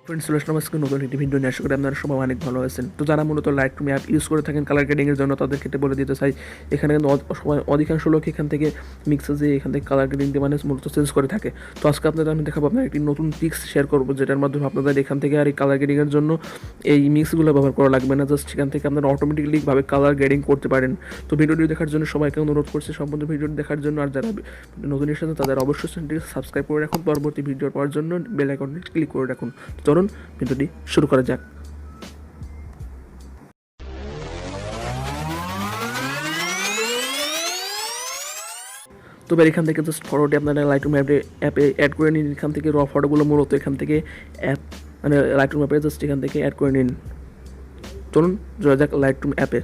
Friends চলে আসলাম আজকে নতুন একটি ভিডিও নিয়ে। আশা করি আপনারা সবাই অনেক ভালো আছেন। তো যারা মূলত লাইটরুম অ্যাপ ইউজ করে থাকেন কালার গ্রেডিংয়ের জন্য তাদের ক্ষেত্রে বলে দিতে চাই, এখানে কিন্তু সবাই অধিকাংশ লোক এখান থেকে মিক্সেজে এখান থেকে কালার গ্রেডিং দিয়ে মানে মূলত চেঞ্জ করে থাকে। তো আজকে আপনাদের আমি দেখাবো আপনার একটি নতুন ট্রিক্স শেয়ার করবো, যেটার মাধ্যমে আপনাদের এখান থেকে আর এই কালার গ্রেডিংয়ের জন্য এই মিক্সগুলো ব্যবহার করা লাগবে না। জাস্ট সেখান থেকে আপনারা অটোমেটিকলিভাবে কালার গ্রেডিং করতে পারেন। তো ভিডিওটি দেখার জন্য সবাইকে অনুরোধ করছি সম্পূর্ণ ভিডিওটি দেখার জন্য। আর যারা নতুন এসেছেন তাদের অবশ্যই চ্যানেলটি সাবস্ক্রাইব করে রাখুন, পরবর্তী ভিডিও পাওয়ার জন্য বেল আইকনটি ক্লিক করে রাখুন। চলুন ভিডিওটি শুরু করা যাক। তো এখান থেকে জাস্ট ফটোটি আপনারা লাইটরুম অ্যাপে অ্যাড করে নিন। এখান থেকে র ফটোগুলো মূলত এখান থেকে অ্যাপ মানে লাইটরুম অ্যাপে জাস্ট এখান থেকে অ্যাড করে নিন। চলুন যাওয়া যাক লাইটরুম অ্যাপে।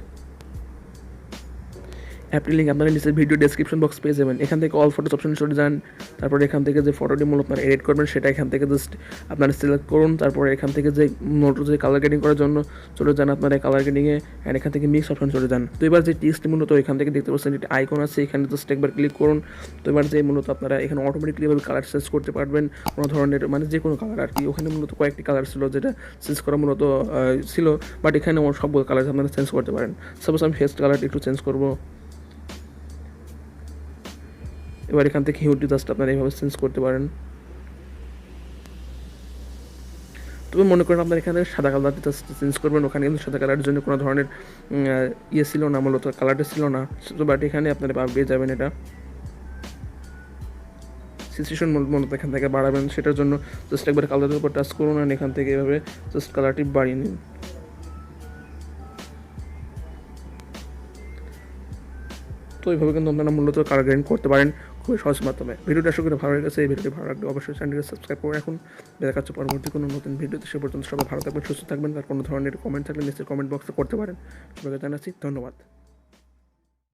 অ্যাপটির লিঙ্ক আপনারা নিচে ভিডিও ডেসক্রিপশন বক্স পেয়ে যাবেন। এখান থেকে অল ফটোস অপশনে চলে যান। তারপরে এখান থেকে যে ফটোটি মূলত আপনারা এডিট করবেন সেটা এখান থেকে জাস্ট আপনারা সিলেক্ট করুন। তারপরে এখান থেকে যে যে কালার গ্রেডিং করার জন্য চলে যান আপনারা কালার গ্রেডিংয়ে, অ্যান্ড এখান থেকে মিক্স অপশন চলে যান। তো এবার যে টেক্সট মূলত এখান থেকে দেখতে পাচ্ছেন একটি আইকন আছে, এখানে জাস্ট একবার ক্লিক করুন। তো এবার যে মূলত আপনারা এখানে অটোমেটিকলিভাবে কালার চেঞ্জ করতে পারবেন, কোনো ধরনের মানে যে কোনো কালার আর কি। ওখানে মূলত কয়েকটি কালার ছিল যেটা চেঞ্জ করা মূলত ছিল, বাট এখানে সবগুলো কালার আপনারা চেঞ্জ করতে পারেন। সাপোজ আমি ফেস কালারটা একটু চেঞ্জ করবো। এবার এখান থেকে হিউটি জাস্ট আপনারা এইভাবে চেঞ্জ করতে পারেন। তবে মনে করেন আপনার এখানে সাদা কালারটা জাস্ট চেঞ্জ করবেন, ওখানে কিন্তু সাদা কালারের জন্য কোনো ধরনের ইয়ে ছিল না, মূলত কালারটা ছিল না। তো বাট এখানে আপনারা পেয়ে যাবেন এটা সিচুয়েশন মূলত এখান থেকে বাড়াবেন, সেটার জন্য জাস্ট একবার কালারের উপর টাচ করুন আর এখান থেকে এভাবে জাস্ট কালারটি বাড়িয়ে নিন। তো এইভাবে কিন্তু আপনারা মূলত কালার গ্রেডিং করতে পারেন খুবই সহজ মাধ্যমে। ভিডিওটা আশা করি ভালো লেগেছে। এই ভিডিওটি ভালো লাগলে অবশ্যই চ্যানেলটিকে সাবস্ক্রাইব করে রাখুন। দেখা হচ্ছে পরবর্তী কোনো নতুন ভিডিওতে। সে পর্যন্ত সবাই ভালো থাকবেন, সুস্থ থাকবেন। আর কোনো ধরনের কমেন্ট থাকলে নিচের কমেন্ট বক্সে করতে পারেন। সবাইকে জানাচ্ছি ধন্যবাদ।